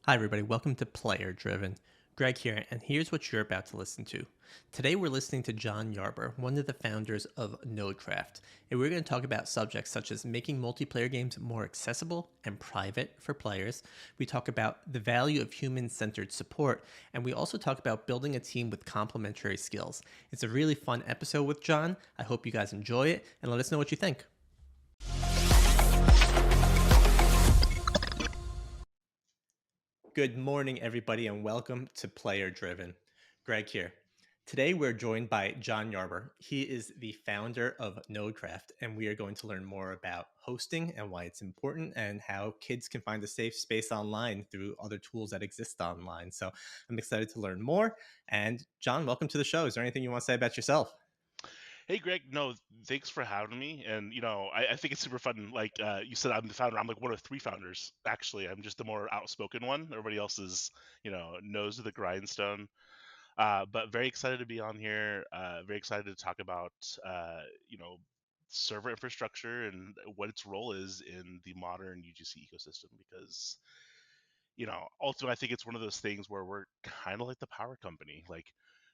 Hi, everybody. Welcome to Player Driven. Greg here, and here's what you're about to listen to. Today, we're listening to Jon Yarbor, one of the founders of Nodecraft, and we're going to talk about subjects such as making multiplayer games more accessible and private for players. We talk about the value of human centered support, and we also talk about building a team with complementary skills. It's a really fun episode with Jon. I hope you guys enjoy it, and let us know what you think. Good morning, everybody, and welcome to Player Driven. Greg here. Today, we're joined by Jon Yarbor. He is the founder of Nodecraft, and we are going to learn more about hosting and why it's important and how kids can find a safe space online through other tools that exist online. So I'm excited to learn more. And Jon, welcome to the show. Is there anything you want to say about yourself? Hey Greg, no, thanks for having me. And I think it's super fun. Like you said, I'm the founder. I'm like one of three founders. Actually, I'm just the more outspoken one. Everybody else is, nose to the grindstone. But very excited to be on here. Very excited to talk about, server infrastructure and what its role is in the modern UGC ecosystem. Because ultimately, I think it's one of those things where we're kind of like the power company. Like,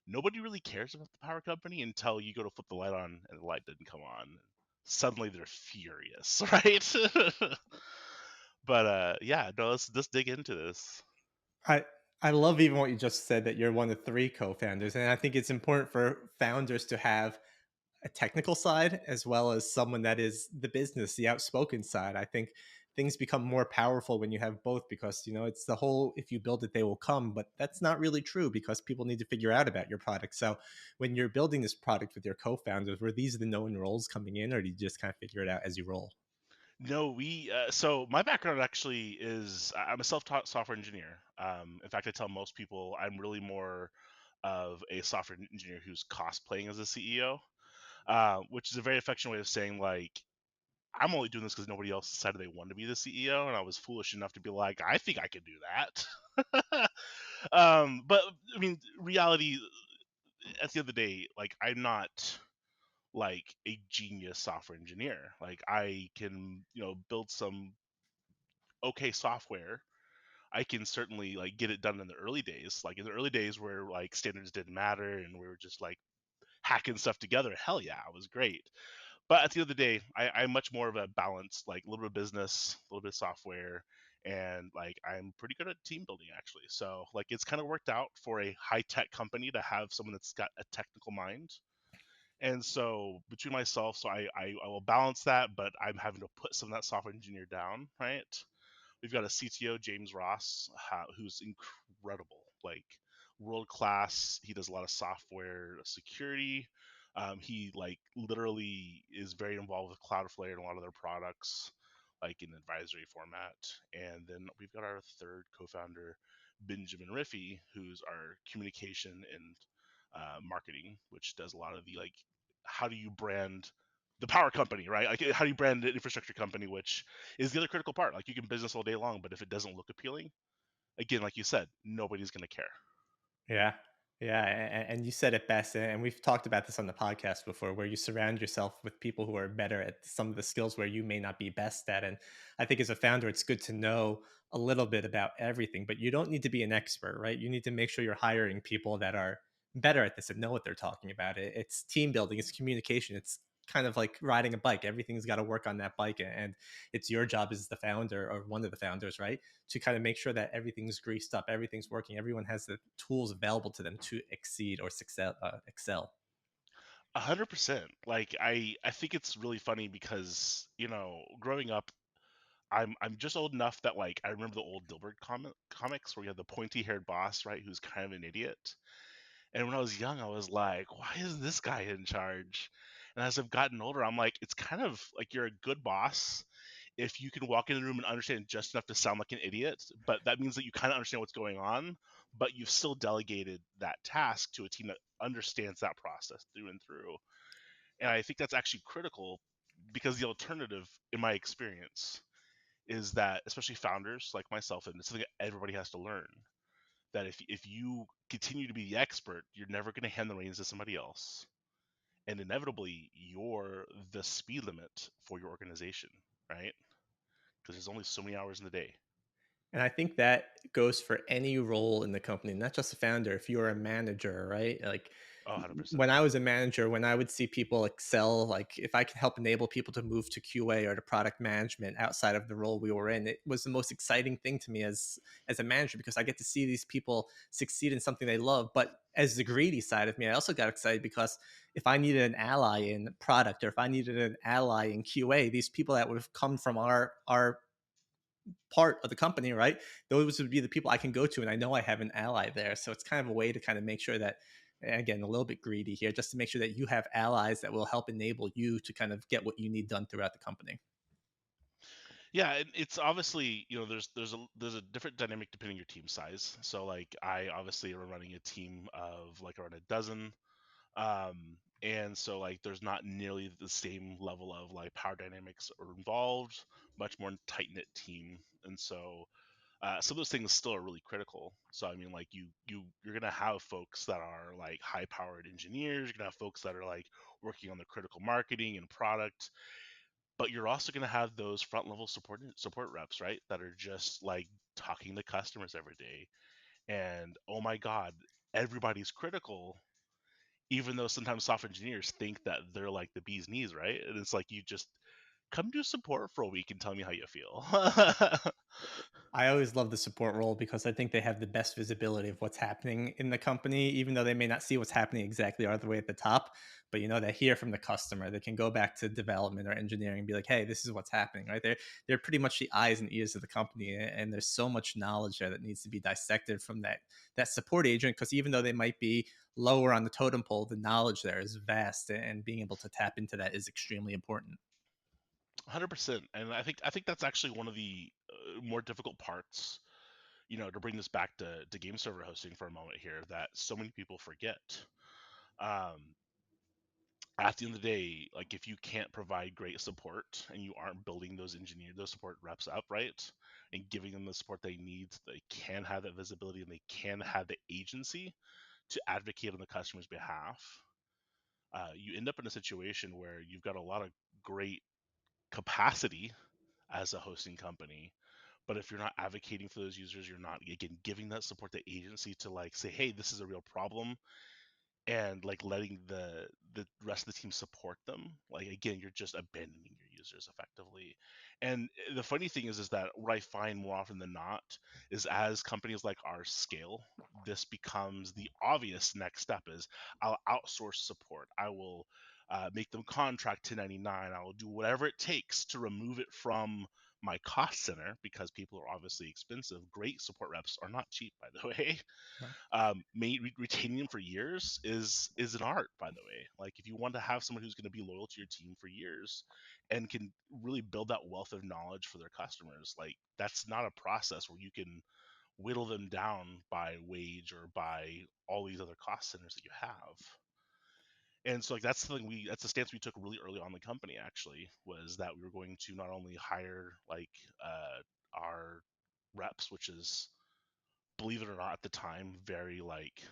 nobody really cares about the power company until you go to flip the light on and the light didn't come on. Suddenly, they're furious, right? But yeah, no, let's dig into this. I I love even what you just said that you're one of three co-founders, and I think it's important for founders to have a technical side as well as someone that is the business, the outspoken side. I think things become more powerful when you have both because it's the whole if you build it they will come, but that's not really true because people need to figure out about your product. So when you're building this product with your co-founders, were these the known roles coming in or do you just kind of figure it out as you roll? No, we so my background actually is I'm a self-taught software engineer. In fact, I tell most people I'm really more of a software engineer who's cosplaying as a CEO, which is a very affectionate way of saying like I'm only doing this because nobody else decided they wanted to be the CEO, and I was foolish enough to be like, I think I could do that. But I mean, reality at the end of the day, like I'm not like a genius software engineer. Like I can, build some okay software. I can certainly like get it done in the early days. Like in the early days where like standards didn't matter and we were just like hacking stuff together. Hell yeah, it was great. But at the end of the day, I'm much more of a balanced, like a little bit of business, a little bit of software, and like I'm pretty good at team building actually. So like it's kind of worked out for a high tech company to have someone that's got a technical mind. And so between myself, so I will balance that, but I'm having to put some of that software engineer down, right? We've got a CTO, James Ross, who's incredible, like world class. He does a lot of software security. He like literally is very involved with Cloudflare and a lot of their products, like in advisory format. And then we've got our third co-founder, Benjamin Riffey, who's our communication and marketing, which does a lot of the like, how do you brand the power company, right? Like, how do you brand an infrastructure company, which is the other critical part. Like, you can business all day long, but if it doesn't look appealing, again, like you said, nobody's going to care. Yeah. Yeah. And you said it best. And we've talked about this on the podcast before, where you surround yourself with people who are better at some of the skills where you may not be best at. And I think as a founder, it's good to know a little bit about everything, but you don't need to be an expert, right? You need to make sure you're hiring people that are better at this and know what they're talking about. It's team building, it's communication, it's kind of like riding a bike. Everything's got to work on that bike. And it's your job as the founder or one of the founders, right? To kind of make sure that everything's greased up, everything's working, everyone has the tools available to them to exceed or excel. 100%. Like, I think it's really funny because, growing up, I'm just old enough that like I remember the old Dilbert comics where you have the pointy haired boss, right, who's kind of an idiot. And when I was young, I was like, why isn't this guy in charge? And as I've gotten older, I'm like, it's kind of like you're a good boss if you can walk in the room and understand just enough to sound like an idiot, but that means that you kind of understand what's going on, but you've still delegated that task to a team that understands that process through and through. And I think that's actually critical because the alternative, in my experience, is that especially founders like myself, and it's something that everybody has to learn, that if you continue to be the expert, you're never going to hand the reins to somebody else. And inevitably, you're the speed limit for your organization, right? Because there's only so many hours in the day. And I think that goes for any role in the company, not just a founder. If you're a manager, right? Like Oh, 100%. when I was a manager, when I would see people excel, like if I could help enable people to move to QA or to product management outside of the role we were in, it was the most exciting thing to me as a manager because I get to see these people succeed in something they love. But as the greedy side of me, I also got excited because if I needed an ally in product or if I needed an ally in QA, these people that would have come from our part of the company, right? Those would be the people I can go to, and I know I have an ally there. So it's kind of a way to kind of make sure that, again, a little bit greedy here, just to make sure that you have allies that will help enable you to kind of get what you need done throughout the company. Yeah, and it's obviously, there's a different dynamic depending on your team size. So like I obviously am running a team of like around a dozen. And so like there's not nearly the same level of like power dynamics are involved, much more tight knit team. And so some of those things still are really critical. So I mean, like you're gonna have folks that are like high powered engineers. You're gonna have folks that are like working on the critical marketing and product, but you're also gonna have those front level support reps, right? That are just like talking to customers every day. And oh my God, everybody's critical, even though sometimes software engineers think that they're like the bee's knees, right? And it's like you just come do support for a week and tell me how you feel. I always love the support role because I think they have the best visibility of what's happening in the company, even though they may not see what's happening exactly all the way at the top. But they hear from the customer. They can go back to development or engineering and be like, "Hey, this is what's happening." Right? They're pretty much the eyes and ears of the company, and there's so much knowledge there that needs to be dissected from that support agent. Because even though they might be lower on the totem pole, the knowledge there is vast, and being able to tap into that is extremely important. 100%. And I think that's actually one of the more difficult parts, to bring this back to game server hosting for a moment here, that so many people forget. Um, at the end of the day, like if you can't provide great support and you aren't building those support reps up right and giving them the support they need, so they can have that visibility and they can have the agency to advocate on the customer's behalf. You end up in a situation where you've got a lot of great capacity as a hosting company, but if you're not advocating for those users, you're not, again, giving that support to agency to like say, hey, this is a real problem, and like letting the rest of the team support them, like again, you're just abandoning your users effectively. And the funny thing is that what I find more often than not is as companies like ours scale, this becomes the obvious next step is I'll outsource support. I will make them contract 1099. I will do whatever it takes to remove it from my cost center, because people are obviously expensive. Great support reps are not cheap, by the way. Retaining them for years is an art, by the way. Like if you want to have someone who's going to be loyal to your team for years and can really build that wealth of knowledge for their customers, like that's not a process where you can whittle them down by wage or by all these other cost centers that you have. And so like that's the stance we took really early on in the company, actually, was that we were going to not only hire like our reps, which is, believe it or not, at the time very like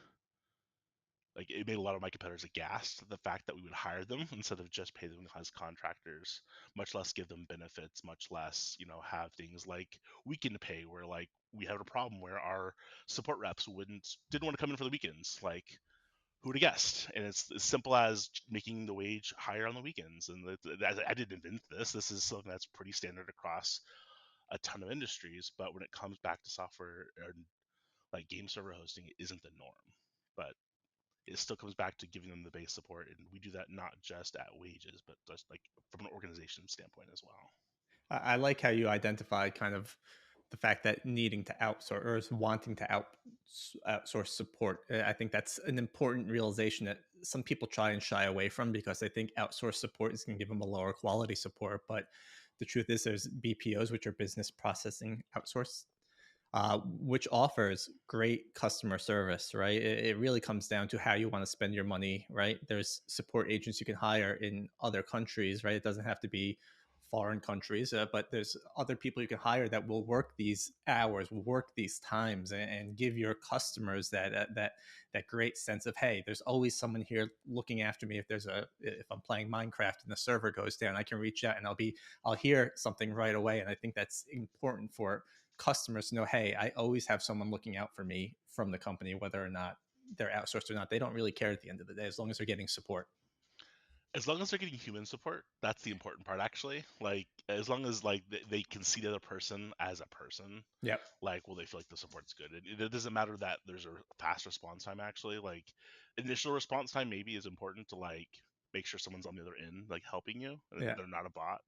it made a lot of my competitors aghast, the fact that we would hire them instead of just pay them as contractors, much less give them benefits, much less have things like weekend pay, where like we had a problem where our support reps didn't want to come in for the weekends. Like who would have guessed? And it's as simple as making the wage higher on the weekends. And I didn't invent this. This is something that's pretty standard across a ton of industries. But when it comes back to software and like game server hosting, it isn't the norm. But it still comes back to giving them the base support, and we do that not just at wages, but just like from an organization standpoint as well. I like how you identified kind of the fact that needing to outsource or wanting to outsource support. I think that's an important realization that some people try and shy away from because they think outsource support is going to give them a lower quality support. But the truth is, there's BPOs, which are business processing outsource, which offers great customer service, right? It really comes down to how you want to spend your money, right? There's support agents you can hire in other countries, right? It doesn't have to be foreign countries, but there's other people you can hire that will work these hours, will work these times, and give your customers that great sense of, hey, there's always someone here looking after me. If I'm playing Minecraft and the server goes down, I can reach out and I'll hear something right away. And I think that's important for customers to know, hey, I always have someone looking out for me from the company, whether or not they're outsourced or not. They don't really care at the end of the day as long as they're getting support. As long as they're getting human support, that's the important part actually. Like as long as like they can see the other person as a person, Yep. like will they feel like the support's good. It doesn't matter that there's a fast response time actually. Like initial response time maybe is important to like make sure someone's on the other end like helping you and Yeah. they're not a bot.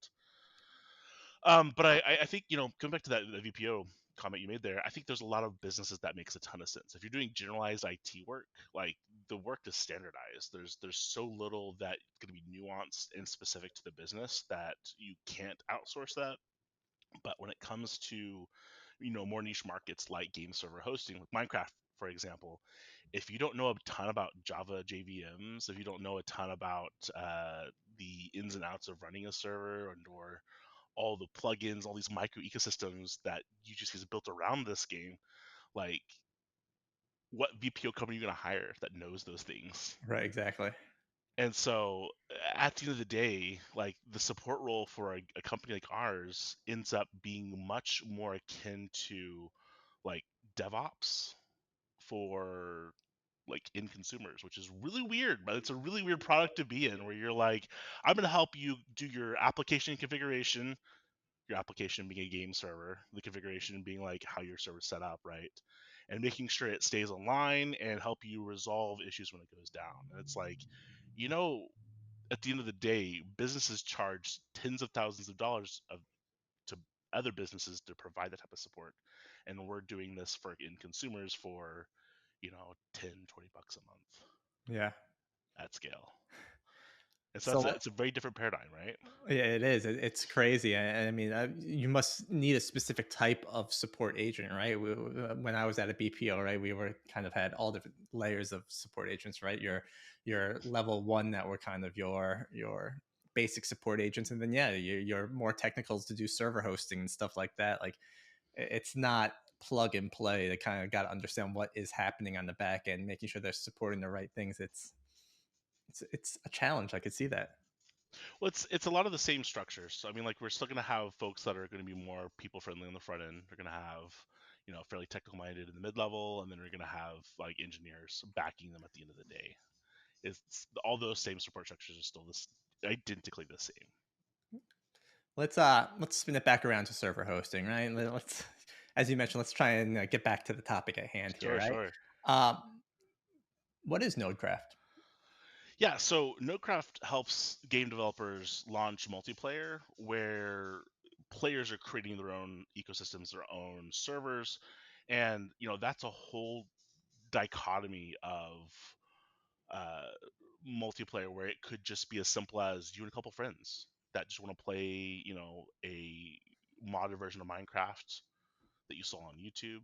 But I think coming back to that VPO comment you made there, I think there's a lot of businesses that makes a ton of sense. If you're doing generalized IT work, like the work is standardized. There's so little that going to be nuanced and specific to the business that you can't outsource that. But when it comes to more niche markets like game server hosting, like Minecraft, for example, if you don't know a ton about Java JVMs, if you don't know a ton about the ins and outs of running a server and or all the plugins, all these micro ecosystems that UGC has built around this game, like what VPO company are you going to hire that knows those things? Right. Exactly. And so at the end of the day, like the support role for a company like ours ends up being much more akin to like DevOps for like end consumers, which is really weird, but it's a really weird product to be in where you're like, I'm going to help you do your application configuration, your application being a game server, the configuration being like how your server's set up, right? And making sure it stays online and help you resolve issues when it goes down. And it's like, you know, at the end of the day, businesses charge tens of thousands of dollars to other businesses to provide that type of support. And we're doing this for end consumers for, 10, $20 a month Yeah. at scale. And so So it's a very different paradigm, right? yeah, it is. It's crazy. I mean, you must need a specific type of support agent, right? When I was at a BPO, right, we were kind of had all different layers of support agents, right? Your level one that were kind of your basic support agents, and then yeah, your more technicals to do server hosting and stuff like that. Like it's not plug and play. They kind of got to understand what is happening on the back end, making sure they're supporting the right things. It's a challenge. I could see that. Well, it's a lot of the same structures. So I mean, like we're still going to have folks that are going to be more people friendly on the front end. They're going to have fairly technical minded in the mid level, and then we're going to have like engineers backing them at the end of the day. It's all those same support structures are still this identically the same. Let's spin it back around to server hosting, right? Let's, as you mentioned, let's try and get back to the topic at hand here, Sure, right? sure. Um, what is Nodecraft? Yeah, so Nodecraft helps game developers launch multiplayer where players are creating their own ecosystems, their own servers, and that's a whole dichotomy of uh, multiplayer where it could just be as simple as you and a couple friends that just want to play, a modded version of Minecraft that you saw on YouTube.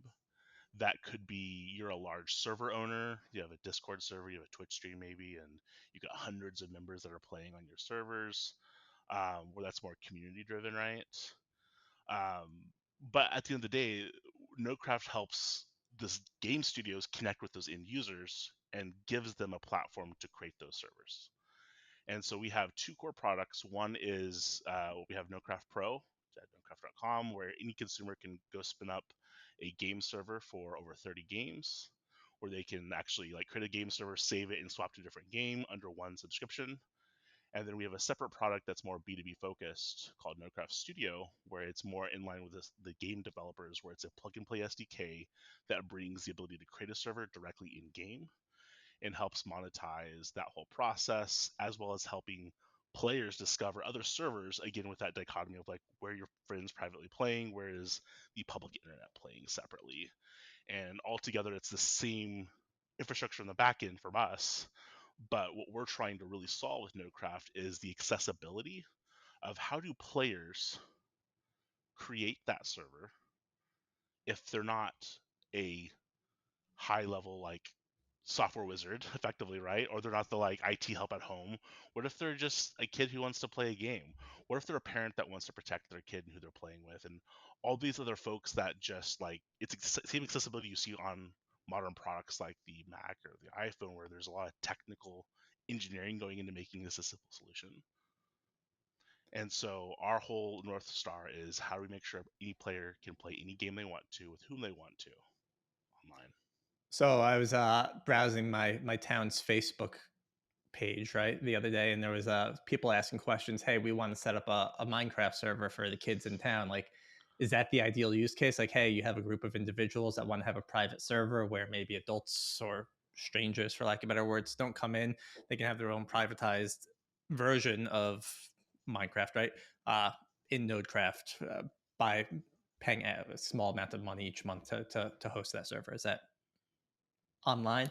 That could be you're a large server owner, you have a Discord server, you have a Twitch stream maybe, and you got hundreds of members that are playing on your servers, where that's more community driven, right? But at the end of the day, Nodecraft helps this game studios connect with those end users and gives them a platform to create those servers. And so we have two core products. One is we have Nodecraft Pro at nodecraft.com, where any consumer can go spin up a game server for over 30 games, where they can actually like create a game server, save it, and swap to a different game under one subscription. And then we have a separate product that's more B2B focused called Nodecraft Studio, where it's more in line with the game developers, where it's a plug and play SDK that brings the ability to create a server directly in game and helps monetize that whole process, as well as helping players discover other servers, again, with that dichotomy of like where your friends privately playing, where is the public internet playing separately. And altogether, it's the same infrastructure in the back end from us. But what we're trying to really solve with Nodecraft is the accessibility of how do players create that server if they're not a high level like software wizard effectively, right? Or they're not the like IT help at home. What if they're just a kid who wants to play a game? What if they're a parent that wants to protect their kid and who they're playing with, and all these other folks that just like it's same accessibility you see on modern products like the Mac or the iPhone, where there's a lot of technical engineering going into making this a simple solution. And so our whole North Star is how do we make sure any player can play any game they want to with whom they want to online. So I was browsing my town's Facebook page right the other day, and there was people asking questions. Hey, we want to set up a Minecraft server for the kids in town. Like, is that the ideal use case? Like, hey, you have a group of individuals that want to have a private server where maybe adults or strangers, for lack of better words, don't come in. They can have their own privatized version of Minecraft, right? Uh, in Nodecraft, by paying a small amount of money each month to host that server. Is that online?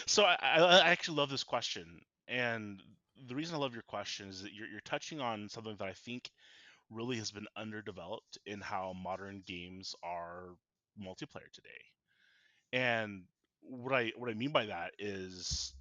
So I actually love this question, and the reason I love your question is that you're touching on something that I think really has been underdeveloped in how modern games are multiplayer today. And what I mean by that is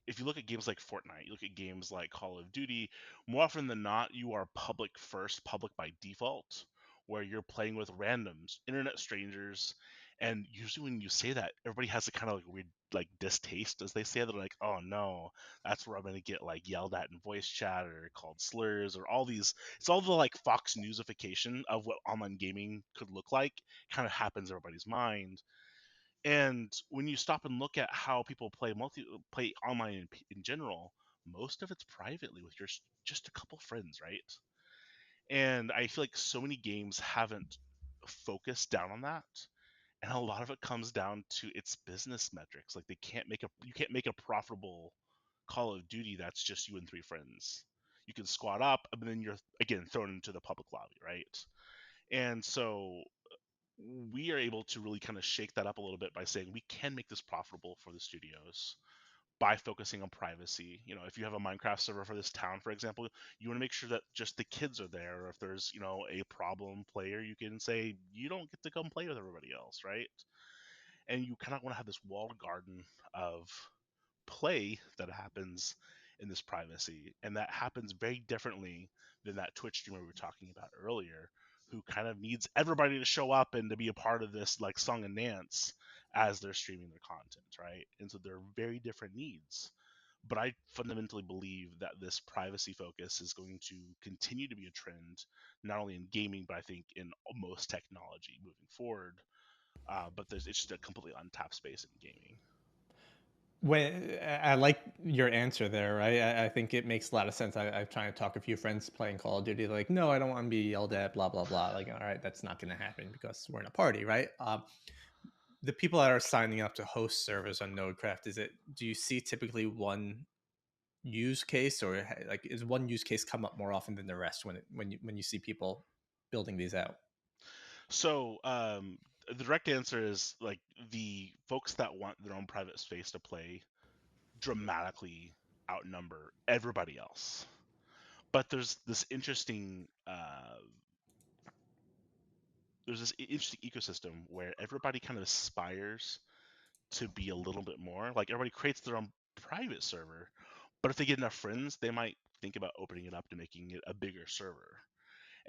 if you look at games like Fortnite, you look at games like Call of Duty, more often than not, you are public first, public by default, where you're playing with randoms, internet strangers, and usually when you say that, everybody has a kind of like weird like distaste as they say it. They're like, oh no, that's where I'm gonna get like yelled at in voice chat or called slurs or all these. It's all the like Fox Newsification of what online gaming could look like, kind of happens in everybody's mind. And when you stop and look at how people play online in general, most of it's privately with just a couple friends, right? And I feel like so many games haven't focused down on that, and a lot of it comes down to its business metrics. Like you can't make a profitable Call of Duty that's just you and three friends. You can squad up, and then you're again thrown into the public lobby, right? And so we are able to really kind of shake that up a little bit by saying we can make this profitable for the studios by focusing on privacy. You know, if you have a Minecraft server for this town, for example, you want to make sure that just the kids are there. Or if there's, a problem player, you can say you don't get to come play with everybody else, right? And you kind of want to have this walled garden of play that happens in this privacy. And that happens very differently than that Twitch streamer we were talking about earlier, who kind of needs everybody to show up and to be a part of this like song and dance as they're streaming their content, right? And so they're very different needs. But I fundamentally believe that this privacy focus is going to continue to be a trend, not only in gaming, but I think in most technology moving forward. It's just a completely untapped space in gaming. When I like your answer there, right? I think it makes a lot of sense. I'm trying to talk a few friends playing Call of Duty, like, no, I don't want to be yelled at, blah blah blah. Like, all right, that's not going to happen because we're in a party, right? The people that are signing up to host servers on Nodecraft, is it? Do you see typically one use case, or like is one use case come up more often than the rest when you see people building these out? So the direct answer is like the folks that want their own private space to play dramatically outnumber everybody else. But there's this interesting ecosystem where everybody kind of aspires to be a little bit more. Like everybody creates their own private server, but if they get enough friends, they might think about opening it up to making it a bigger server.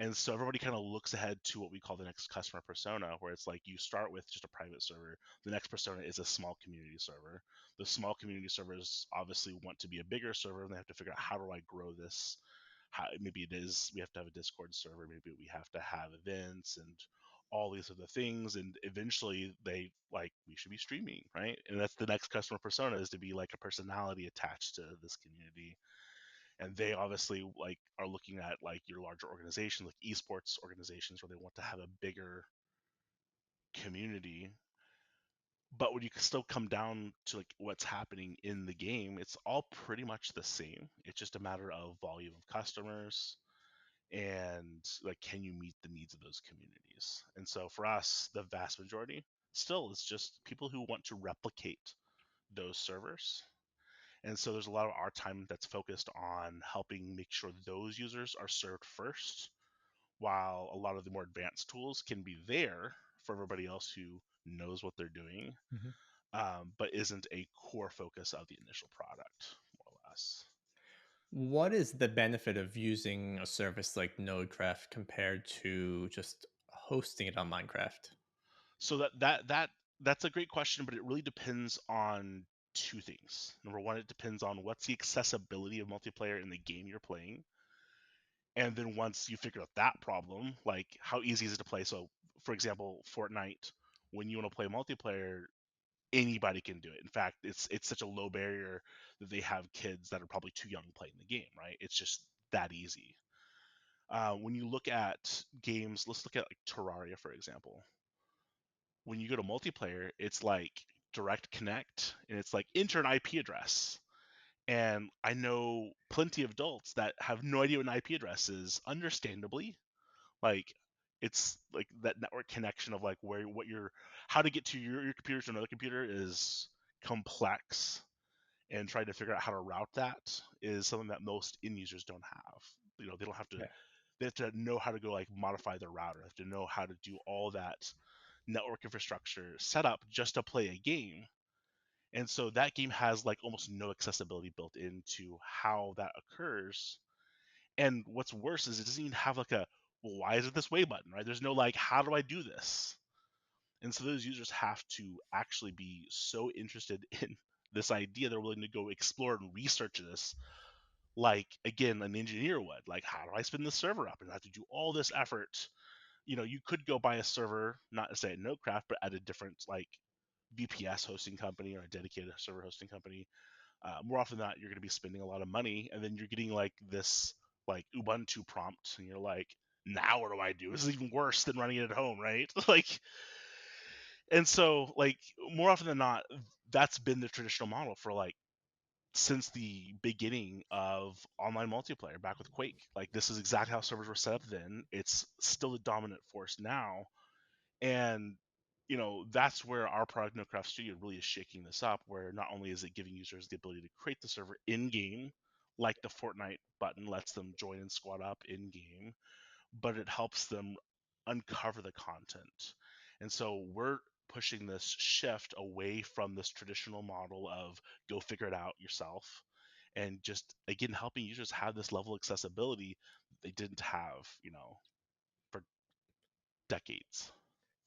And so everybody kind of looks ahead to what we call the next customer persona, where it's like you start with just a private server. The next persona is a small community server. The small community servers obviously want to be a bigger server, and they have to figure out how do I grow this. How maybe it is we have to have a Discord server, maybe we have to have events and all these other things, and eventually they like we should be streaming, right? And that's the next customer persona is to be like a personality attached to this community, and they obviously like are looking at like your larger organizations like esports organizations where they want to have a bigger community. But when you still come down to like what's happening in the game, it's all pretty much the same. It's just a matter of volume of customers and like can you meet the needs of those communities. And so for us, the vast majority still is just people who want to replicate those servers. And so there's a lot of our time that's focused on helping make sure those users are served first, while a lot of the more advanced tools can be there for everybody else who knows what they're doing, Mhm. but isn't a core focus of the initial product, more or less. What is the benefit of using a service like Nodecraft compared to just hosting it on Minecraft? So that's a great question, but it really depends on two things. Number one, it depends on what's the accessibility of multiplayer in the game you're playing. And then once you figure out that problem, like how easy is it to play? So, for example, Fortnite, when you want to play multiplayer, anybody can do it. In fact, it's such a low barrier that they have kids that are probably too young playing the game, right? It's just that easy. When you look at games, let's look at like Terraria, for example. When you go to multiplayer, it's like direct connect and it's like enter an IP address. And I know plenty of adults that have no idea what an IP address is, understandably. Like it's like that network connection of like where what your how to get to your computer to another computer is complex, and trying to figure out how to route that is something that most end users don't have. They don't have to, Yeah. they have to know how to go like modify their router, they have to know how to do all that network infrastructure setup just to play a game. And so that game has like almost no accessibility built into how that occurs. And what's worse is it doesn't even have like a, well, why is it this way button, right? There's no like, how do I do this? And so those users have to actually be so interested in this idea they're willing to go explore and research this, like again an engineer would. Like, how do I spin this server up? And I have to do all this effort. You could go buy a server, not to say at Nodecraft, but at a different like VPS hosting company or a dedicated server hosting company. More often than not, you're going to be spending a lot of money, and then you're getting like this like Ubuntu prompt, and you're like, now what do I do? This is even worse than running it at home, right? Like, and so like more often than not, that's been the traditional model for like since the beginning of online multiplayer back with Quake. Like this is exactly how servers were set up then. It's still the dominant force now. And that's where our product NoCraft Studio really is shaking this up, where not only is it giving users the ability to create the server in game, like the Fortnite button lets them join and squad up in game, but it helps them uncover the content. And so we're pushing this shift away from this traditional model of go figure it out yourself, and just again helping users have this level of accessibility that they didn't have, for decades.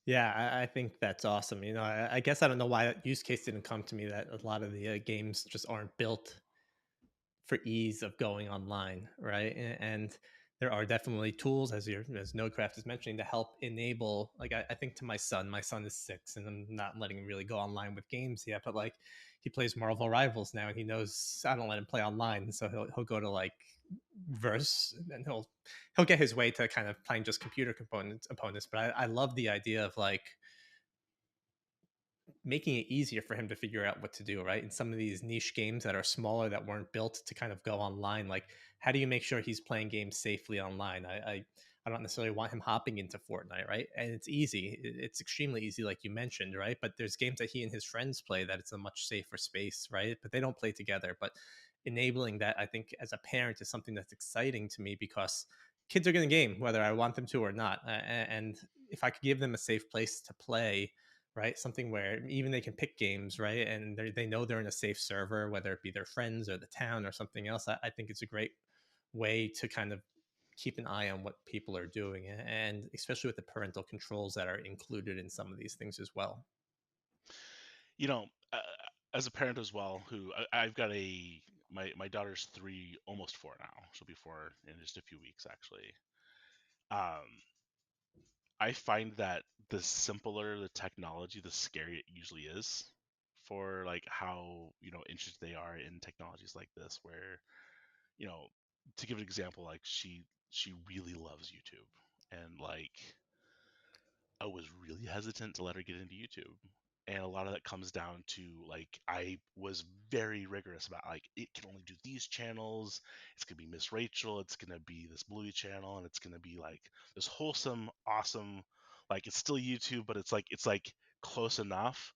Yeah, I think that's awesome. I guess I don't know why that use case didn't come to me. That a lot of the games just aren't built for ease of going online, right? And there are definitely tools, as Nodecraft is mentioning, to help enable. Like I think to my son is 6, and I'm not letting him really go online with games yet. But like he plays Marvel Rivals now, and he knows I don't let him play online, so he'll go to like Verse, and he'll get his way to kind of playing just computer components opponents. But I love the idea of like making it easier for him to figure out what to do, right? In some of these niche games that are smaller, that weren't built to kind of go online, like how do you make sure he's playing games safely online? I don't necessarily want him hopping into Fortnite, right? And it's easy. It's extremely easy, like you mentioned, right? But there's games that he and his friends play that it's a much safer space, right? But they don't play together. But enabling that, I think, as a parent, is something that's exciting to me because kids are going to game whether I want them to or not. And if I could give them a safe place to play, right? Something where even they can pick games, right? And they know they're in a safe server, whether it be their friends or the town or something else. I think it's a great way to kind of keep an eye on what people are doing, and especially with the parental controls that are included in some of these things as well. you know uh, as a parent as well, who I've got my daughter's 3, almost 4 now. She'll be 4 in just a few weeks, actually. um I find that the simpler the technology, the scarier it usually is, for like how interested they are in technologies like this, where you know to give an example, like she really loves YouTube, and like I was really hesitant to let her get into YouTube. And a lot of that comes down to like I was very rigorous about like it can only do these channels. It's gonna be Miss Rachel. It's gonna be this Bluey channel, and it's gonna be like this wholesome, awesome. Like it's still YouTube, but it's like close enough.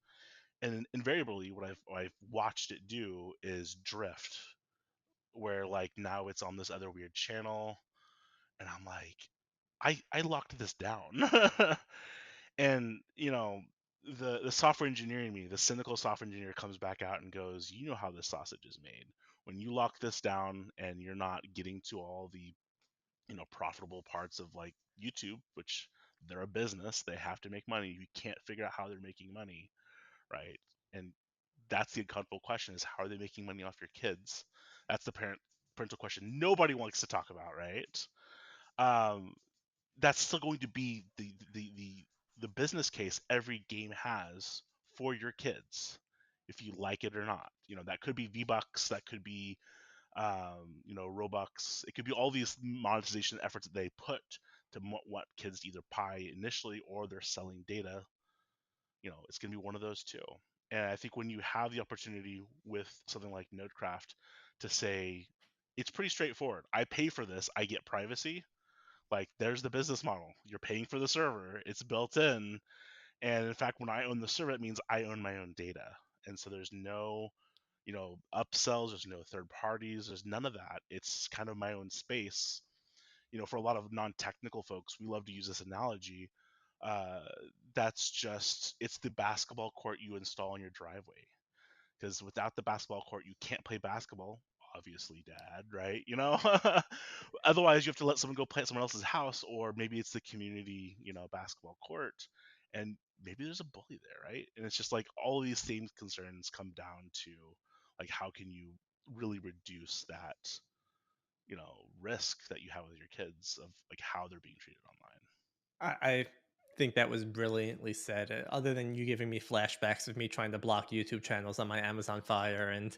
And invariably, what I've watched it do is drift, where like now it's on this other weird channel, and I'm like, I locked this down. And the software engineer in me, the cynical software engineer, comes back out and goes, you know how this sausage is made. When you lock this down and you're not getting to all the profitable parts of like YouTube, which they're a business, they have to make money. You can't figure out how they're making money, right? And that's the uncomfortable question: is how are they making money off your kids? That's the parental question nobody wants to talk about, right? um, that's still going to be the business case every game has for your kids, if you like it or not. That could be V-Bucks, that could be Robux. It could be all these monetization efforts that they put to what kids either buy initially or they're selling data. It's going to be one of those two. And I think when you have the opportunity with something like Nodecraft to say, it's pretty straightforward. I pay for this, I get privacy. Like, there's the business model. You're paying for the server, it's built in. And in fact, when I own the server, it means I own my own data. And so there's no, upsells, there's no third parties, there's none of that. It's kind of my own space. For a lot of non-technical folks, we love to use this analogy. Uh, that's just, it's the basketball court you install in your driveway. Because without the basketball court, you can't play basketball. Obviously, Dad, right? Otherwise, you have to let someone go play at someone else's house, or maybe it's the community, basketball court, and maybe there's a bully there, right? And it's just like all of these same concerns come down to, like, how can you really reduce that, risk that you have with your kids of like how they're being treated online. I think that was brilliantly said. Other than you giving me flashbacks of me trying to block YouTube channels on my Amazon Fire and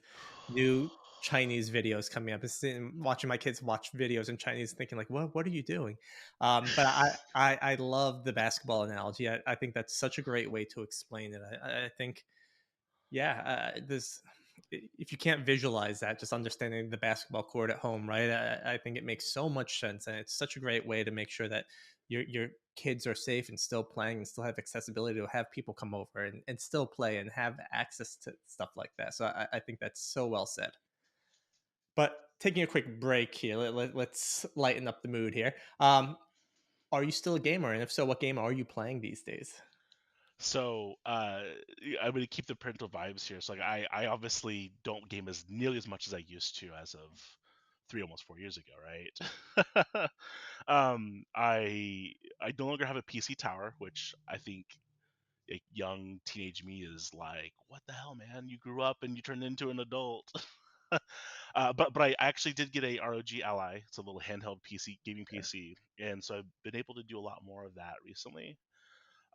new Chinese videos coming up, and watching my kids watch videos in Chinese, thinking like, "What? What are you doing?" But I love the basketball analogy. I think that's such a great way to explain it. I think yeah, this if you can't visualize that, just understanding the basketball court at home, right? I think it makes so much sense, and it's such a great way to make sure that your kids are safe and still playing and still have accessibility to have people come over and still play and have access to stuff like that. So I think that's so well said. But taking a quick break here, let's lighten up the mood here. Are you still a gamer? And if so, what game are you playing these days? So I'm going to keep the parental vibes here. So like I obviously don't game as nearly as much as I used to as of almost 4 years ago, right? I no longer have a PC tower, which I think a young teenage me is like, what the hell, man? You grew up and you turned into an adult. But I actually did get a ROG Ally. It's a little handheld PC, gaming PC, and so I've been able to do a lot more of that recently.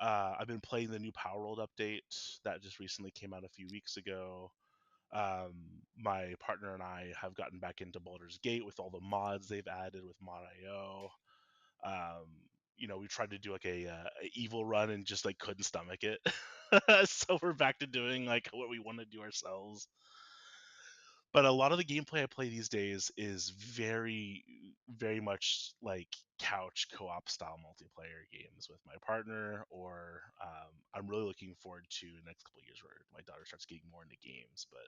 I've been playing the new Power World update that just recently came out a few weeks ago. My partner and I have gotten back into Baldur's Gate with all the mods they've added with Mod.io. Um, we tried to do like a evil run and just like couldn't stomach it. So we're back to doing like what we want to do ourselves. But a lot of the gameplay I play these days is very, very much like couch co-op style multiplayer games with my partner, or I'm really looking forward to the next couple of years where my daughter starts getting more into games, but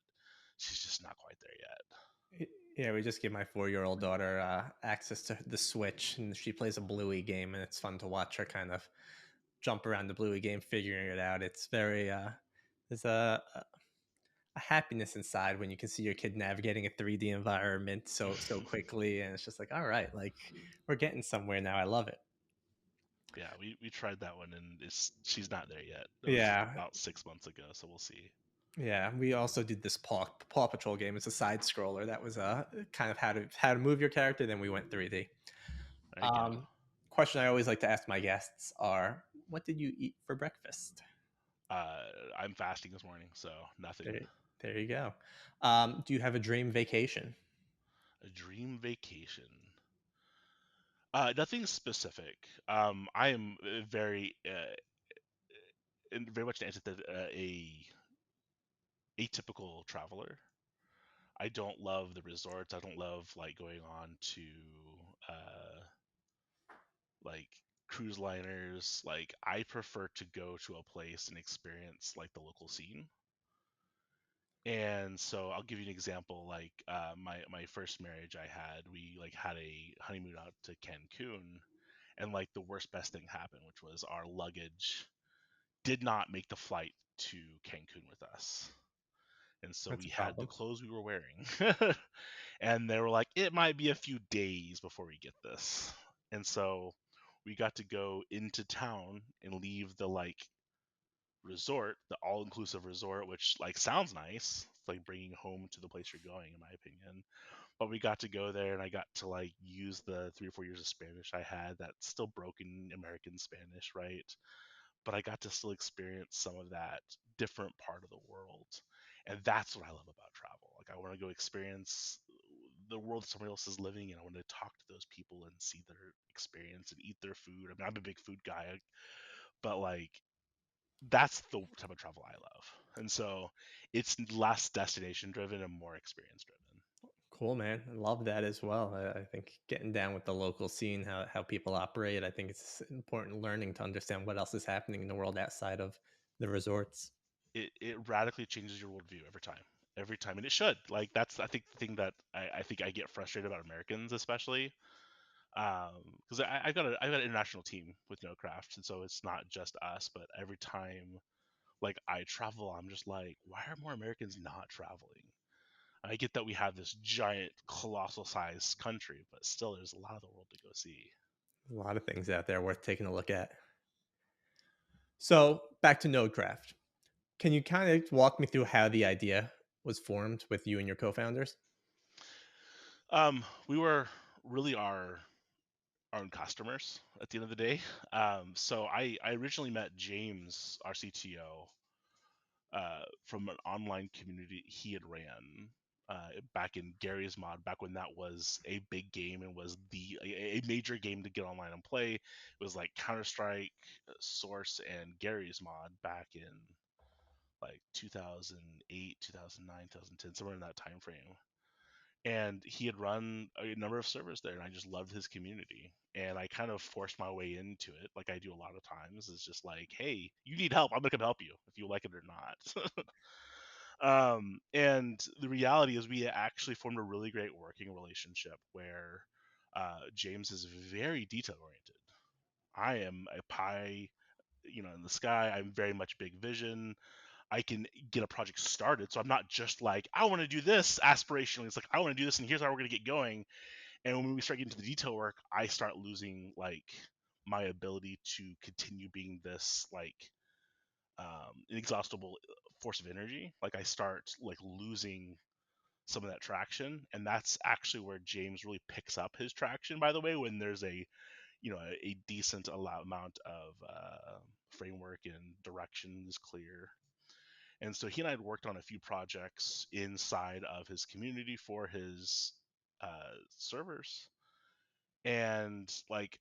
she's just not quite there yet. Yeah, we just give my 4-year-old daughter access to the Switch, and she plays a Bluey game, and it's fun to watch her kind of jump around the Bluey game, figuring it out. It's very there's a happiness inside when you can see your kid navigating a 3D environment so quickly, and it's just like, all right, like we're getting somewhere now. I love it. Yeah, we tried that one and she's not there yet. That was Yeah, about 6 months ago, so we'll see. yeah. We also did this Paw Patrol game. It's a side scroller. That was kind of how to move your character. Then we went 3D. There you go. Um, question I always like to ask my guests are, what did you eat for breakfast? Uh, I'm fasting this morning, so There, nothing. there you go. Do you have a dream vacation? A dream vacation. Nothing specific. I am very, very much an a atypical traveler. I don't love the resorts. I don't love like going on to uh, like cruise liners. Like, I prefer to go to a place and experience like the local scene. And so I'll give you an example. Like my first marriage I had, we like had a honeymoon out to Cancun, and like the worst best thing happened, which was our luggage did not make the flight to Cancun with us. And so That's we a had the problem. clothes we were wearing. And they were like, it might be a few days before we get this. And so we got to go into town and leave the like resort, the all-inclusive resort, which like sounds nice. It's like bringing home to the place you're going, in my opinion. but we got to go there, and I got to like use the 3 or 4 years of Spanish I had. That's still broken American Spanish, right? But I got to still experience some of that different part of the world. And that's what I love about travel. Like I want to go experience the world somebody else is living in. I want to talk to those people and see their experience and eat their food. I mean, I'm a big food guy, but like that's the type of travel I love. And so it's less destination driven and more experience driven. Cool, man. I love that as well. I think getting down with the local scene, how people operate, I think it's important learning to understand what else is happening in the world outside of the resorts. It radically changes your worldview every time. Every time. And it should. Like that's I think the thing that I think I get frustrated about Americans especially. Because I've got an international team with Nodecraft, and so it's not just us, but every time like I travel, I'm just like, why are more Americans not traveling? I get that we have this giant, colossal sized country, but still, there's a lot of the world to go see. A lot of things out there worth taking a look at. So back to Nodecraft. Can you kind of walk me through how the idea was formed with you and your co-founders? We were really our own customers at the end of the day. So I originally met James, our CTO, from an online community he had ran back in Gary's Mod, back when that was a big game and was a major game to get online and play. It was like Counter Strike, Source, and Gary's Mod back in like 2008, 2009, 2010, somewhere in that time frame. And he had run a number of servers there, and I just loved his community. And I kind of forced my way into it, like I do a lot of times. It's just like, hey, you need help, I'm gonna come help you if you like it or not. And the reality is, we actually formed a really great working relationship where James is very detail oriented. I am a pie, in the sky. I'm very much big vision. I can get a project started. So I'm not just like, I want to do this aspirationally. It's like, I want to do this and here's how we're going to get going. And when we start getting to the detail work, I start losing like my ability to continue being this like inexhaustible force of energy. Like I start like losing some of that traction. And that's actually where James really picks up his traction, by the way, when there's a decent amount of framework and direction is clear. And so he and I had worked on a few projects inside of his community for his servers. And like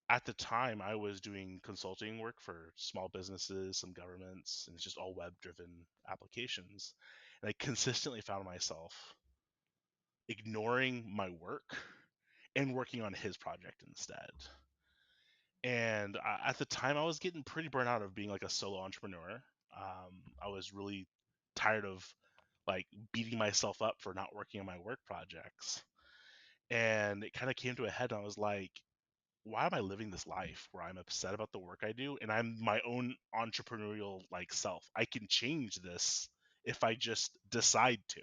at the time, I was doing consulting work for small businesses, some governments, and it's just all web driven applications. And I consistently found myself ignoring my work and working on his project instead. And at the time, I was getting pretty burnt out of being like a solo entrepreneur. I was really tired of like beating myself up for not working on my work projects. And it kind of came to a head, and I was like, why am I living this life where I'm upset about the work I do and I'm my own entrepreneurial like self? I can change this if I just decide to.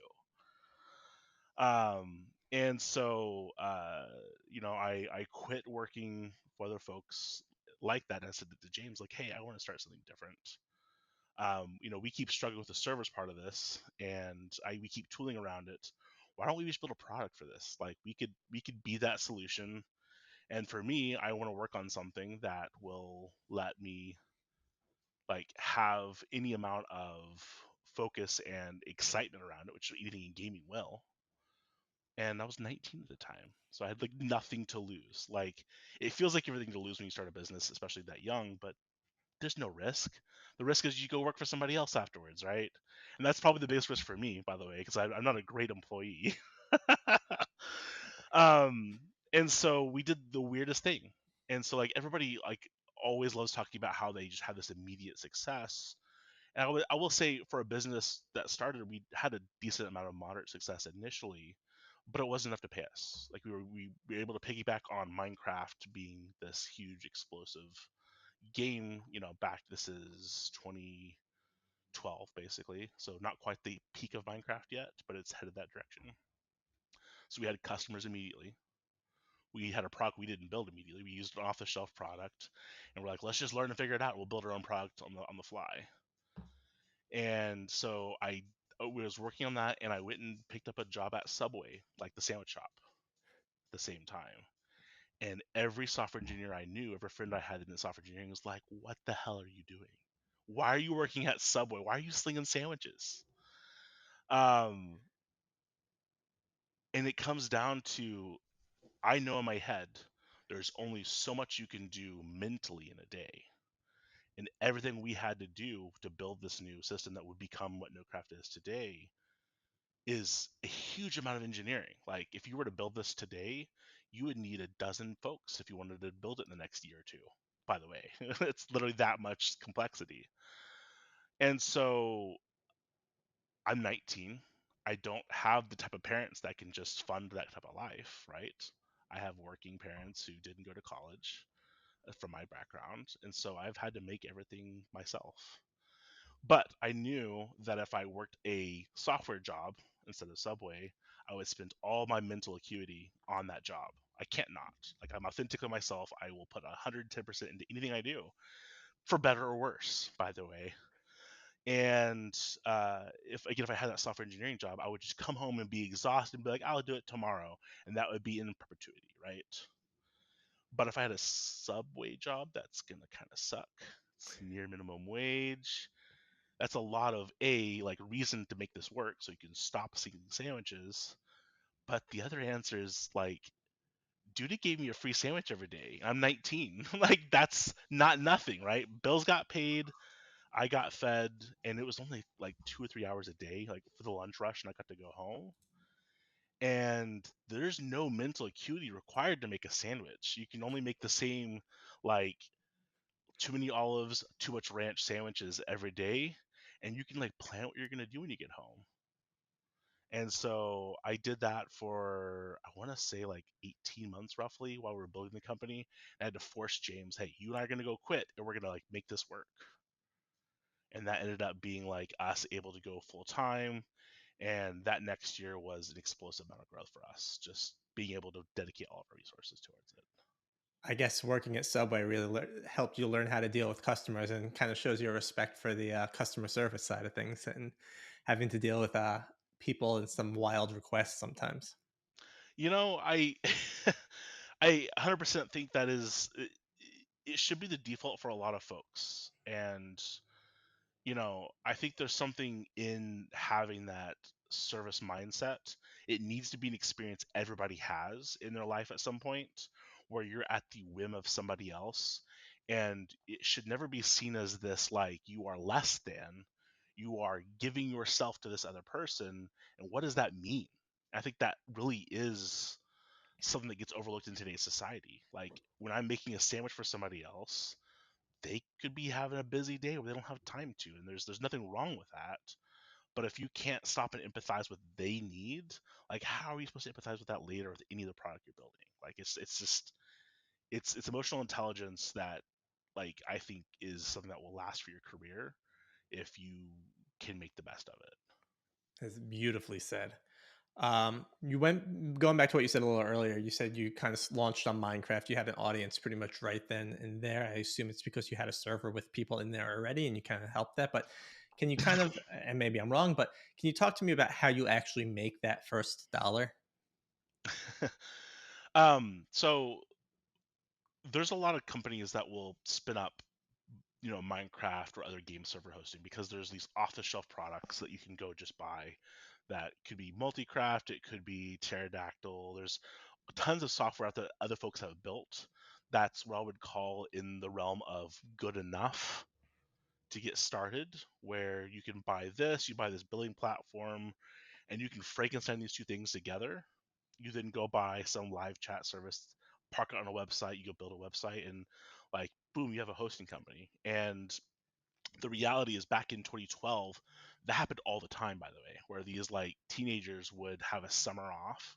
And so I quit working for other folks like that, and I said to James, like, hey, I want to start something different. We keep struggling with the servers part of this, and we keep tooling around it. Why don't we just build a product for this? Like we could be that solution. And for me, I want to work on something that will let me like have any amount of focus and excitement around it, which anything in gaming will. And I was 19 at the time, so I had like nothing to lose. Like it feels like everything to lose when you start a business, especially that young, but there's no risk. The risk is you go work for somebody else afterwards, right? And that's probably the biggest risk for me, by the way, because I'm not a great employee. um, and so we did the weirdest thing. And so like everybody like always loves talking about how they just had this immediate success. And I will say for a business that started, we had a decent amount of moderate success initially, but it wasn't enough to pay us. Like we were able to piggyback on Minecraft being this huge explosive game. Back this is 2012 basically, so not quite the peak of Minecraft yet, but it's headed that direction. So we had customers immediately. We had a product we didn't build immediately. We used an off-the-shelf product, and we're like, let's just learn and figure it out. We'll build our own product on the fly. And so was working on that, and I went and picked up a job at Subway, like the sandwich shop, at the same time. And every software engineer I knew, every friend I had in the software engineering was like, "What the hell are you doing? Why are you working at Subway? Why are you slinging sandwiches?" Um, and it comes down to, I know in my head there's only so much you can do mentally in a day. And everything we had to do to build this new system that would become what Nodecraft is today is a huge amount of engineering. Like, if you were to build this today, you would need a dozen folks if you wanted to build it in the next year or two. By the way, it's literally that much complexity. And so I'm 19. I don't have the type of parents that can just fund that type of life, right? I have working parents who didn't go to college from my background. And so I've had to make everything myself. But I knew that if I worked a software job instead of Subway, I would spend all my mental acuity on that job. I can't not. Like, I'm authentic to myself. I will put 110% into anything I do, for better or worse, by the way. And if I had that software engineering job, I would just come home and be exhausted and be like, I'll do it tomorrow, and that would be in perpetuity, right? But if I had a Subway job, that's gonna kind of suck. It's near minimum wage. That's a lot of like reason to make this work so you can stop stealing sandwiches. But the other answer is like, dude, it gave me a free sandwich every day. I'm 19. Like, that's not nothing, right? Bills got paid, I got fed, and it was only like 2 or 3 hours a day, like for the lunch rush, and I got to go home. And there's no mental acuity required to make a sandwich. You can only make the same, like, too many olives, too much ranch sandwiches every day, and you can like plan what you're gonna do when you get home. And so I did that for, I want to say, like 18 months roughly while we were building the company. I had to force James, hey, you and I are gonna go quit, and we're gonna like make this work. And that ended up being like us able to go full time. And that next year was an explosive amount of growth for us, just being able to dedicate all of our resources towards it. I guess working at Subway really helped you learn how to deal with customers and kind of shows your respect for the customer service side of things and having to deal with people and some wild requests sometimes. You know, I I 100% think that is it should be the default for a lot of folks. And I think there's something in having that service mindset. It needs to be an experience everybody has in their life at some point, where you're at the whim of somebody else. And it should never be seen as this, like, you are less than. You are giving yourself to this other person. And what does that mean? I think that really is something that gets overlooked in today's society. Like, when I'm making a sandwich for somebody else, they could be having a busy day where they don't have time to, and there's nothing wrong with that. But if you can't stop and empathize with they need, like, how are you supposed to empathize with that later with any of the product you're building? Like, it's just it's emotional intelligence that, like, I think is something that will last for your career if you can make the best of it. It's beautifully said. You went going back to what you said a little earlier. You said you kind of launched on Minecraft. You had an audience pretty much right then and there. I assume it's because you had a server with people in there already, and you kind of helped that. But can you kind of, and maybe I'm wrong, but can you talk to me about how you actually make that first dollar? So there's a lot of companies that will spin up, Minecraft or other game server hosting, because there's these off-the-shelf products that you can go just buy. That could be Multicraft, it could be Pterodactyl. There's tons of software out there that other folks have built. That's what I would call in the realm of good enough to get started, where you can buy this, you buy this billing platform, and you can Frankenstein these two things together. You then go buy some live chat service, park it on a website, you go build a website, and, like, boom, you have a hosting company. And the reality is, back in 2012, that happened all the time, by the way, where these, like, teenagers would have a summer off,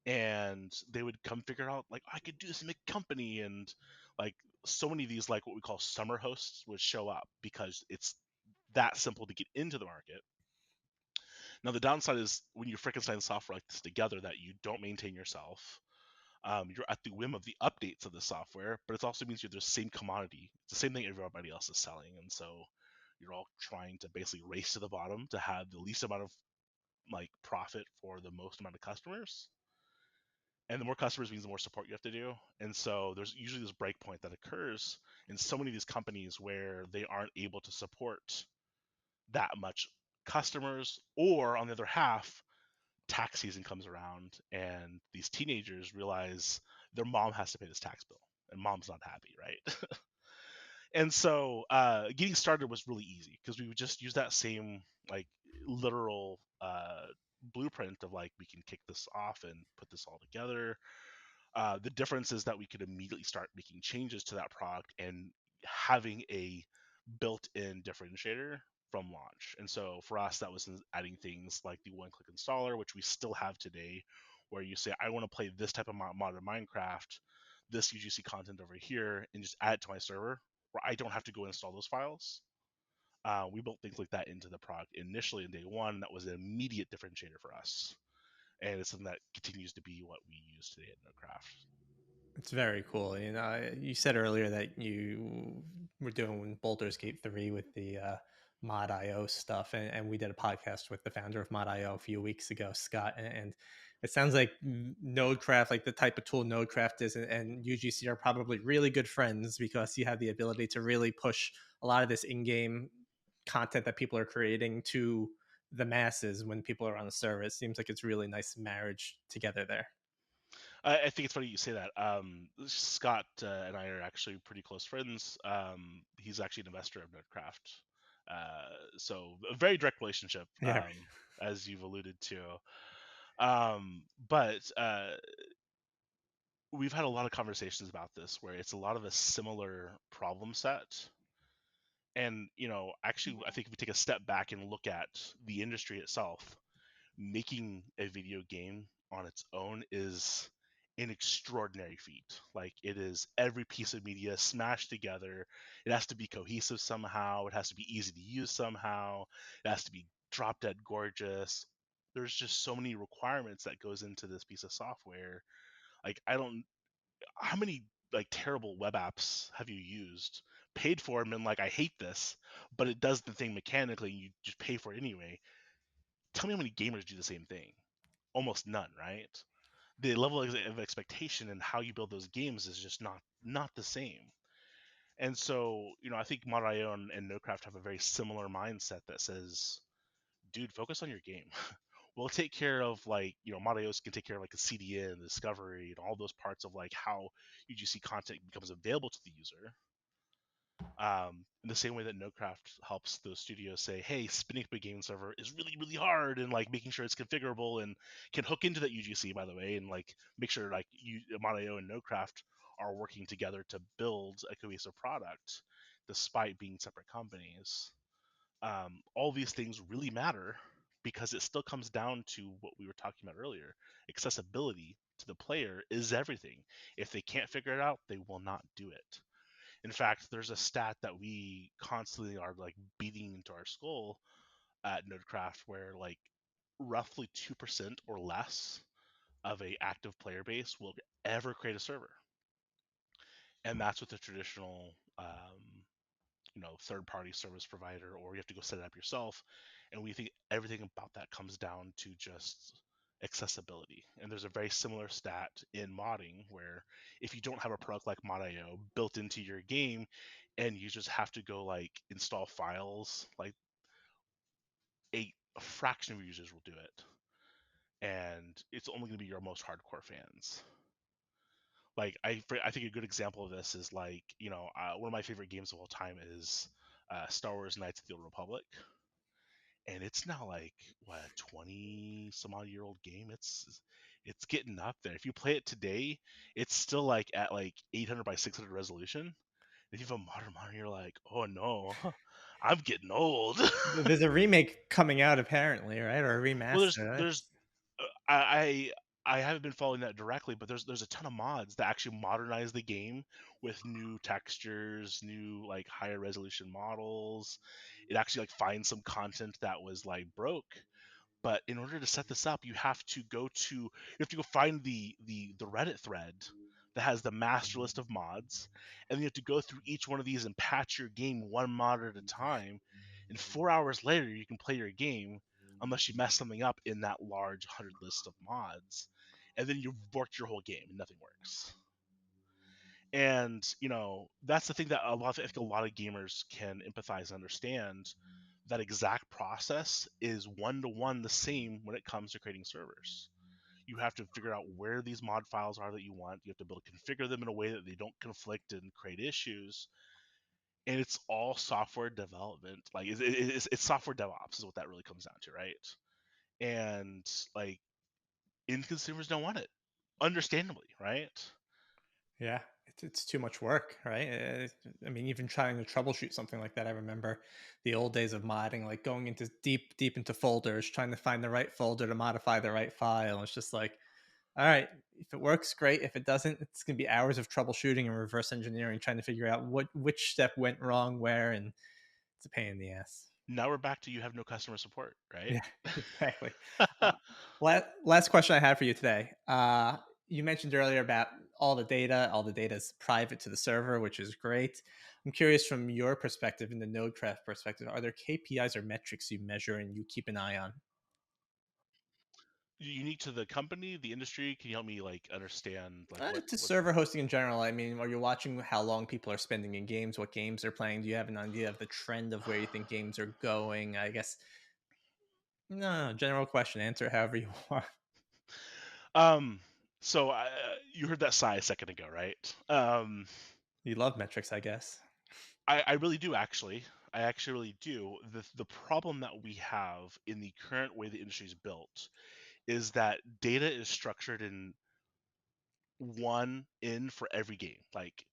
and they would come figure out, like, I could do this and make a company. And, like, so many of these, like, what we call summer hosts would show up because it's that simple to get into the market. Now, the downside is, when you Frankenstein software like this together that you don't maintain yourself, you're at the whim of the updates of the software, but it also means you're the same commodity. It's the same thing everybody else is selling. And so you're all trying to basically race to the bottom to have the least amount of like profit for the most amount of customers. And the more customers means the more support you have to do. And so there's usually this break point that occurs in so many of these companies where they aren't able to support that much customers, or on the other half, tax season comes around and these teenagers realize their mom has to pay this tax bill and mom's not happy, right? And so getting started was really easy because we would just use that same like literal blueprint of like we can kick this off and put this all together. The difference is that we could immediately start making changes to that product and having a built-in differentiator from launch. And so for us, that was adding things like the one-click installer, which we still have today, where you say, I want to play this type of modern Minecraft, this UGC content over here, and just add it to my server, where I don't have to go install those files. We built things like that into the product initially in day one. That was an immediate differentiator for us. And it's something that continues to be what we use today at Nodecraft. It's very cool. You said earlier that you were doing Baldur's Gate 3 with the Mod.io stuff, and we did a podcast with the founder of Mod.io a few weeks ago, Scott. And it sounds like Nodecraft, like the type of tool Nodecraft is, and UGC are probably really good friends because you have the ability to really push a lot of this in-game content that people are creating to the masses when people are on the server. It seems like it's really nice marriage together there. I think it's funny you say that. Scott and I are actually pretty close friends. He's actually an investor of Nerdcraft. So a very direct relationship, Yeah. as you've alluded to. But we've had a lot of conversations about this where it's a lot of a similar problem set. And, actually, I think if we take a step back and look at the industry itself, making a video game on its own is an extraordinary feat. Like it is every piece of media smashed together. It has to be cohesive somehow. It has to be easy to use somehow. It has to be drop dead gorgeous. There's just so many requirements that goes into this piece of software. Like I don't how many like terrible web apps have you used, paid for them and like I hate this, but it does the thing mechanically and you just pay for it anyway. Tell me how many gamers do the same thing. Almost none, right? The level of expectation and how you build those games is just not the same. And so, I think Mod.io and Nodecraft have a very similar mindset that says, dude, focus on your game. We'll take care of like, Mod.io can take care of like the CDN, the discovery, and all those parts of like how UGC content becomes available to the user. In the same way that Nodecraft helps those studios say, hey, spinning up a game server is really, really hard, and like making sure it's configurable and can hook into that UGC, by the way, and like make sure like Mod.io and Nodecraft are working together to build a cohesive product despite being separate companies. All these things really matter because it still comes down to what we were talking about earlier. Accessibility to the player is everything. If they can't figure it out, they will not do it. In fact, there's a stat that we constantly are like beating into our skull at Nodecraft where like roughly 2% or less of a active player base will ever create a server. And that's with the traditional third party service provider, or you have to go set it up yourself. And we think everything about that comes down to just accessibility. And there's a very similar stat in modding where if you don't have a product like Mod.io built into your game and you just have to go like install files, like a fraction of users will do it. And it's only going to be your most hardcore fans. Like I think a good example of this is like one of my favorite games of all time is Star Wars Knights of the Old Republic, and it's now like what a 20 some odd year old game. It's getting up there. If you play it today, it's still like at like 800 by 600 resolution. If you have a modern monitor, you're like, oh no, I'm getting old. There's a remake coming out apparently, right? Or a Well, remaster, right? I haven't been following that directly, but there's a ton of mods that actually modernize the game with new textures, new like higher resolution models. It actually like finds some content that was like broke. But in order to set this up, you have to go find the Reddit thread that has the master list of mods, and then you have to go through each one of these and patch your game one mod at a time. And 4 hours later, you can play your game unless you mess something up in that large 100 list of mods, and then you've borked your whole game and nothing works. And that's the thing that I think a lot of gamers can empathize and understand. That exact process is one to one the same when it comes to creating servers. You have to figure out where these mod files are that you want. You have to be able to configure them in a way that they don't conflict and create issues. And it's all software development. Like it's software DevOps is what that really comes down to, right? And like, end consumers don't want it, understandably, right? Yeah, it's too much work, right? I mean, even trying to troubleshoot something like that, I remember the old days of modding, like going into deep into folders, trying to find the right folder to modify the right file. It's just like, all right, if it works, great. If it doesn't, it's gonna be hours of troubleshooting and reverse engineering, trying to figure out which step went wrong where, and it's a pain in the ass. Now we're back to you have no customer support, right? Yeah, exactly. Uh, last question I have for you today. You mentioned earlier about all the data. All the data is private to the server, which is great. I'm curious from your perspective, in the Nodecraft perspective, are there KPIs or metrics you measure and you keep an eye on? Unique to the company, the industry? Can you help me like understand like To what? server hosting in general, I mean, are you watching how long people are spending in games, what games they're playing? Do you have an idea of the trend of where you think games are going? I guess, no, general question. Answer however you want. Um, so you heard that sigh a second ago, right? You love metrics, I guess. I really do actually. I actually really do. The problem that we have in the current way the industry is built is that data is structured in one in for every game. Like,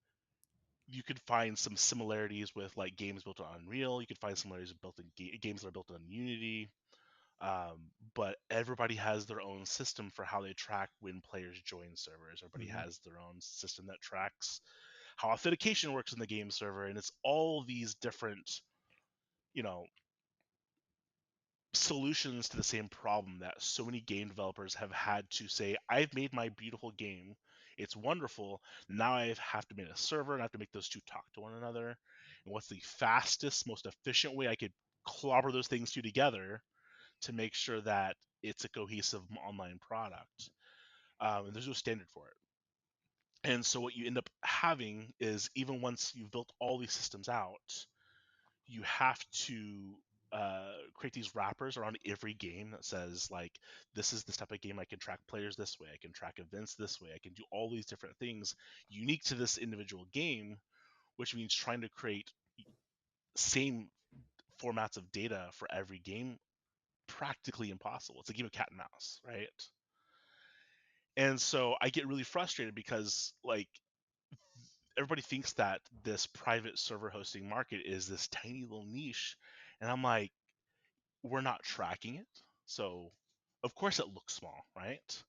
you could find some similarities with like games built on Unreal. You could find similarities built in games that are built on Unity. But everybody has their own system for how they track when players join servers. Everybody Mhm. has their own system that tracks how authentication works in the game server, and it's all these different, you know, solutions to the same problem that so many game developers have had to say, I've made my beautiful game. It's wonderful. Now I have to make a server and I have to make those two talk to one another. And what's the fastest, most efficient way I could clobber those things two together to make sure that it's a cohesive online product? And there's no standard for it. And so what you end up having is, even once you've built all these systems out, you have to create these wrappers around every game that says like, this is this type of game. I can track players this way, I can track events this way, I can do all these different things unique to this individual game, which means trying to create same formats of data for every game, practically impossible. It's a game of cat and mouse, right? And so I get really frustrated because like, everybody thinks that this private server hosting market is this tiny little niche, and I'm like, we're not tracking it. So, of course, it looks small, right?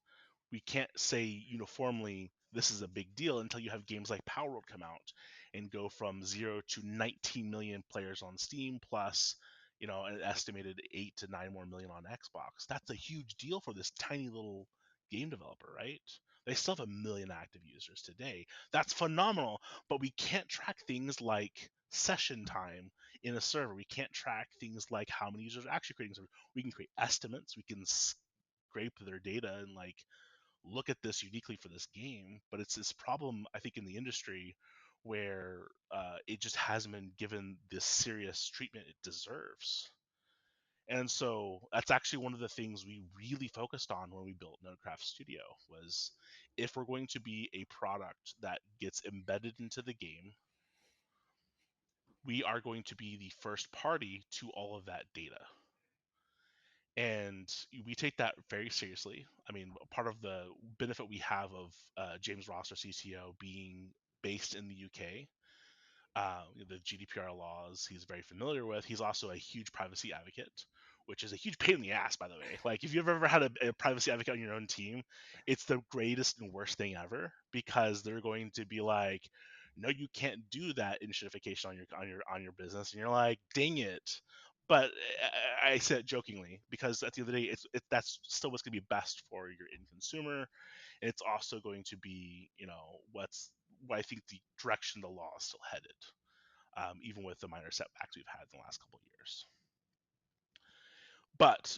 We can't say uniformly this is a big deal until you have games like Power World come out and go from 0 to 19 million players on Steam, plus an estimated 8 to 9 more million on Xbox. That's a huge deal for this tiny little game developer, right? They still have a million active users today. That's phenomenal, but we can't track things like session time in a server. We can't track things like how many users are actually creating server. We can create estimates. We can scrape their data and like look at this uniquely for this game. But it's this problem, I think, in the industry where it just hasn't been given this serious treatment it deserves. And so that's actually one of the things we really focused on when we built Nodecraft Studio was, if we're going to be a product that gets embedded into the game, we are going to be the first party to all of that data. And we take that very seriously. I mean, part of the benefit we have of James Ross, our CTO, being based in the UK, the GDPR laws he's very familiar with. He's also a huge privacy advocate, which is a huge pain in the ass, by the way. Like, if you've ever had a privacy advocate on your own team, it's the greatest and worst thing ever, because they're going to be like, no, you can't do that initiatification on your business, and you're like, dang it. But I say it jokingly because at the end of the day, that's still what's going to be best for your end consumer. And it's also going to be, what I think the direction the law is still headed, even with the minor setbacks we've had in the last couple of years. But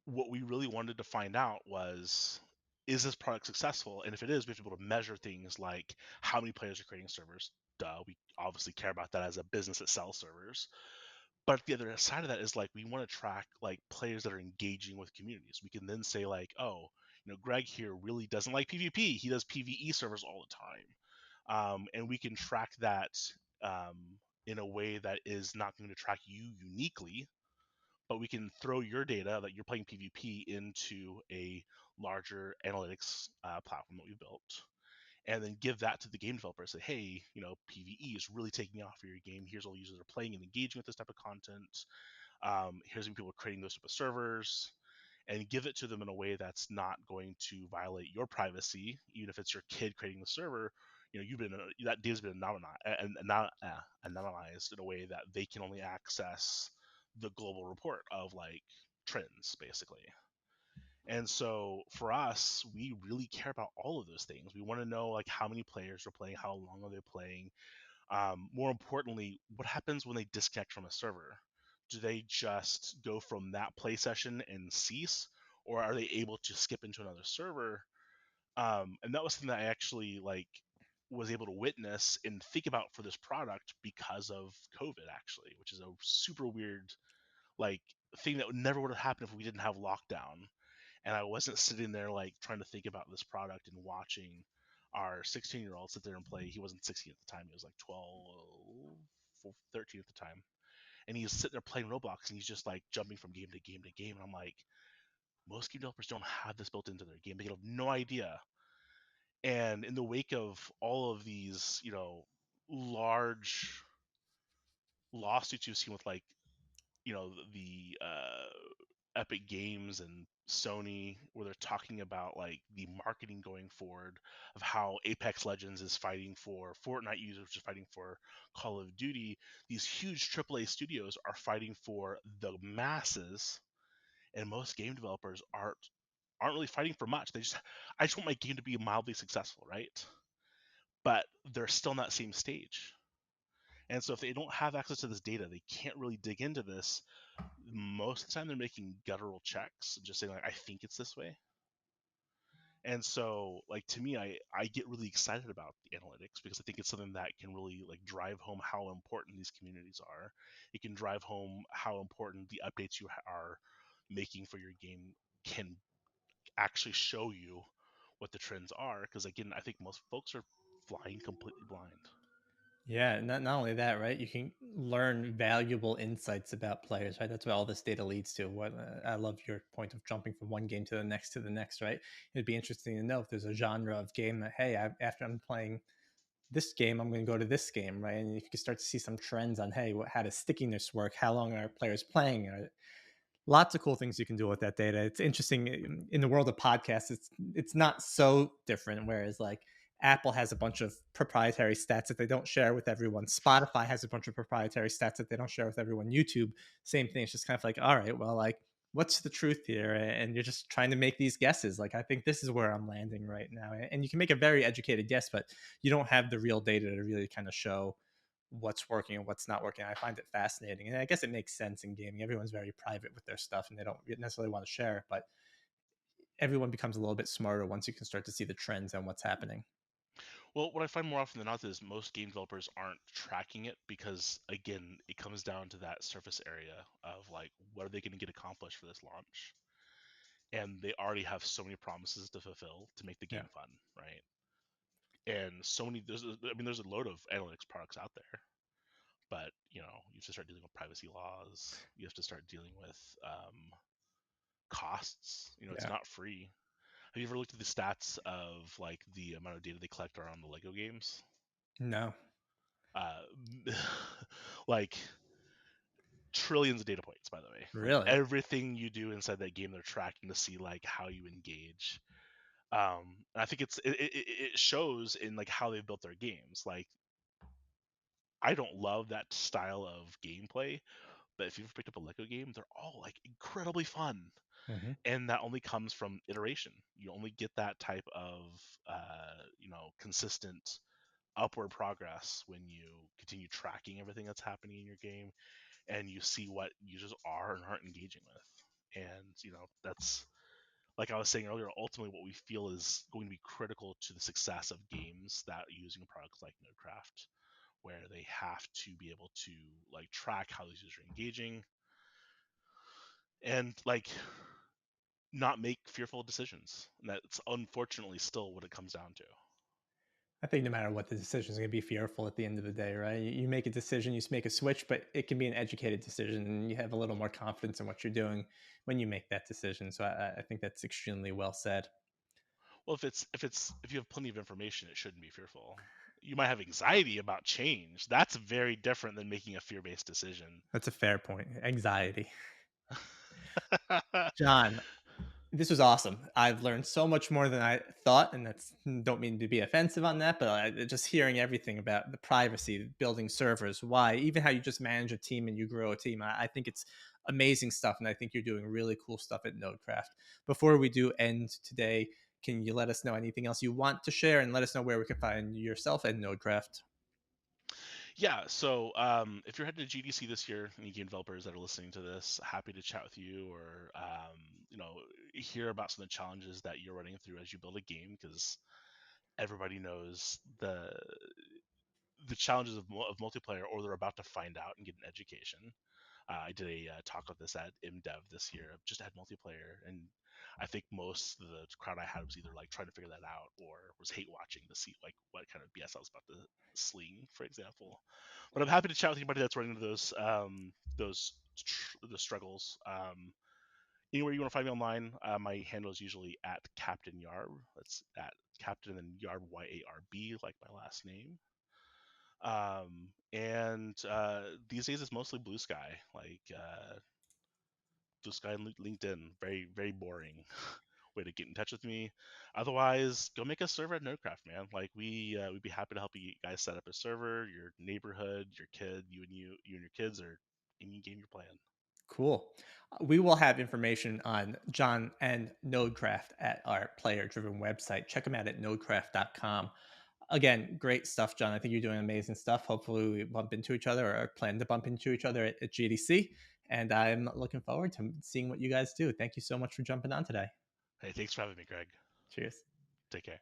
what we really wanted to find out was, is this product successful? And if it is, we have to be able to measure things like how many players are creating servers. Duh, we obviously care about that as a business that sells servers. But the other side of that is like we want to track like players that are engaging with communities. We can then say like, oh, Greg here really doesn't like PvP. He does PvE servers all the time, and we can track that um, in a way that is not going to track you uniquely, but we can throw your data that you're playing PvP into a larger analytics platform that we built, and then give that to the game developer. Say, hey, PvE is really taking off for your game. Here's all the users that are playing and engaging with this type of content. Here's when people are creating those type of servers, and give it to them in a way that's not going to violate your privacy, even if it's your kid creating the server. You've been that data's been anonymized in a way that they can only access the global report of like trends, basically. And so for us, we really care about all of those things. We want to know like how many players are playing, how long are they playing. More importantly, what happens when they disconnect from a server? Do they just go from that play session and cease, or are they able to skip into another server? And that was something that I actually like was able to witness and think about for this product because of COVID, actually, which is a super weird like thing that never would have happened if we didn't have lockdown, and I wasn't sitting there like trying to think about this product and watching our 16-year-old sit there and play. He wasn't 16 at the time; he was like 12, 13 at the time, and he's sitting there playing Roblox, and he's just like jumping from game to game to game. And I'm like, most game developers don't have this built into their game; they have no idea. And in the wake of all of these, large lawsuits you've seen with like the Epic Games and Sony, where they're talking about like the marketing going forward of how Apex Legends is fighting for Fortnite users, which is fighting for Call of Duty. These huge AAA studios are fighting for the masses, and most game developers aren't really fighting for much. I just want my game to be mildly successful, right? But they're still in that same stage. And so if they don't have access to this data, they can't really dig into this. Most of the time they're making guttural checks and just saying like, I think it's this way. And so like to me, I get really excited about the analytics because I think it's something that can really like drive home how important these communities are. It can drive home how important the updates you are making for your game can actually show you what the trends are, because again, I think most folks are flying completely blind. Yeah, not only that, right? You can learn valuable insights about players, right? That's what all this data leads to. What I love your point of jumping from one game to the next, right? It'd be interesting to know if there's a genre of game that, hey, after I'm playing this game, I'm going to go to this game, right? And if you can start to see some trends on, hey, how does stickiness work? How long are players playing? Lots of cool things you can do with that data. It's interesting in the world of podcasts. It's not so different. Whereas like Apple has a bunch of proprietary stats that they don't share with everyone. Spotify has a bunch of proprietary stats that they don't share with everyone. YouTube, same thing. It's just kind of like, all right, well, like, what's the truth here? And you're just trying to make these guesses. Like, I think this is where I'm landing right now. And you can make a very educated guess, but you don't have the real data to really kind of show what's working and what's not working. I find it fascinating. And I guess it makes sense in gaming. Everyone's very private with their stuff and they don't necessarily want to share it, but everyone becomes a little bit smarter once you can start to see the trends and what's happening. Well, what I find more often than not is most game developers aren't tracking it because, again, it comes down to that surface area of like, what are they going to get accomplished for this launch? And they already have so many promises to fulfill to make the Yeah. game fun, right? And so many, there's a load of analytics products out there, but you have to start dealing with privacy laws. You have to start dealing with costs. It's Yeah. not free. Have you ever looked at the stats of like the amount of data they collect around the Lego games? No. Uh, like trillions of data points, by the way. Like Really? everything you do inside that game, they're tracking to see like how you engage. And I think it shows in like how they built their games. Like I don't love that style of gameplay, but if you've ever picked up a Lego game, they're all like incredibly fun, Hmm. and that only comes from iteration. You only get that type of consistent upward progress when you continue tracking everything that's happening in your game, and you see what users are and aren't engaging with. And that's, like I was saying earlier, ultimately what we feel is going to be critical to the success of games that are using products like Nodecraft, where they have to be able to like track how these users are engaging and like not make fearful decisions. And that's unfortunately still what it comes down to. I think no matter what the decision is going to be fearful at the end of the day, right? You make a decision, you make a switch, but it can be an educated decision, and you have a little more confidence in what you're doing when you make that decision. So I think that's extremely well said. Well, if you have plenty of information, it shouldn't be fearful. You might have anxiety about change. That's very different than making a fear-based decision. That's a fair point. Anxiety. Jon, this was awesome. I've learned so much more than I thought, and that's don't mean to be offensive on that, but just hearing everything about the privacy, building servers, why, even how you just manage a team and you grow a team. I think it's amazing stuff, and I think you're doing really cool stuff at Nodecraft. Before we do end today, can you let us know anything else you want to share, and let us know where we can find yourself and Nodecraft? Yeah, so if you're headed to GDC this year, any game developers that are listening to this, happy to chat with you, or hear about some of the challenges that you're running through as you build a game, because everybody knows the challenges of multiplayer, or they're about to find out and get an education. I did a talk of this at ImDev this year. I've just had multiplayer, and I think most of the crowd I had was either like trying to figure that out or was hate watching to see like what kind of BS I was about to sling, for example. But I'm happy to chat with anybody that's running into those struggles. Anywhere you want to find me online, my handle is usually at Captain Yarb. That's at Captain and then Yarb, Yarb, like my last name. And these days it's mostly Blue Sky, like Blue Sky and LinkedIn. Very, very boring way to get in touch with me. Otherwise, go make a server at Nerdcraft, man. Like we'd be happy to help you guys set up a server, your neighborhood, your kid, you and your kids, or any game you're playing. Cool. We will have information on Jon and Nodecraft at our player driven website. Check them out at nodecraft.com. Again, great stuff, Jon. I think you're doing amazing stuff. Hopefully, we bump into each other or plan to bump into each other at GDC. And I'm looking forward to seeing what you guys do. Thank you so much for jumping on today. Hey, thanks for having me, Greg. Cheers. Take care.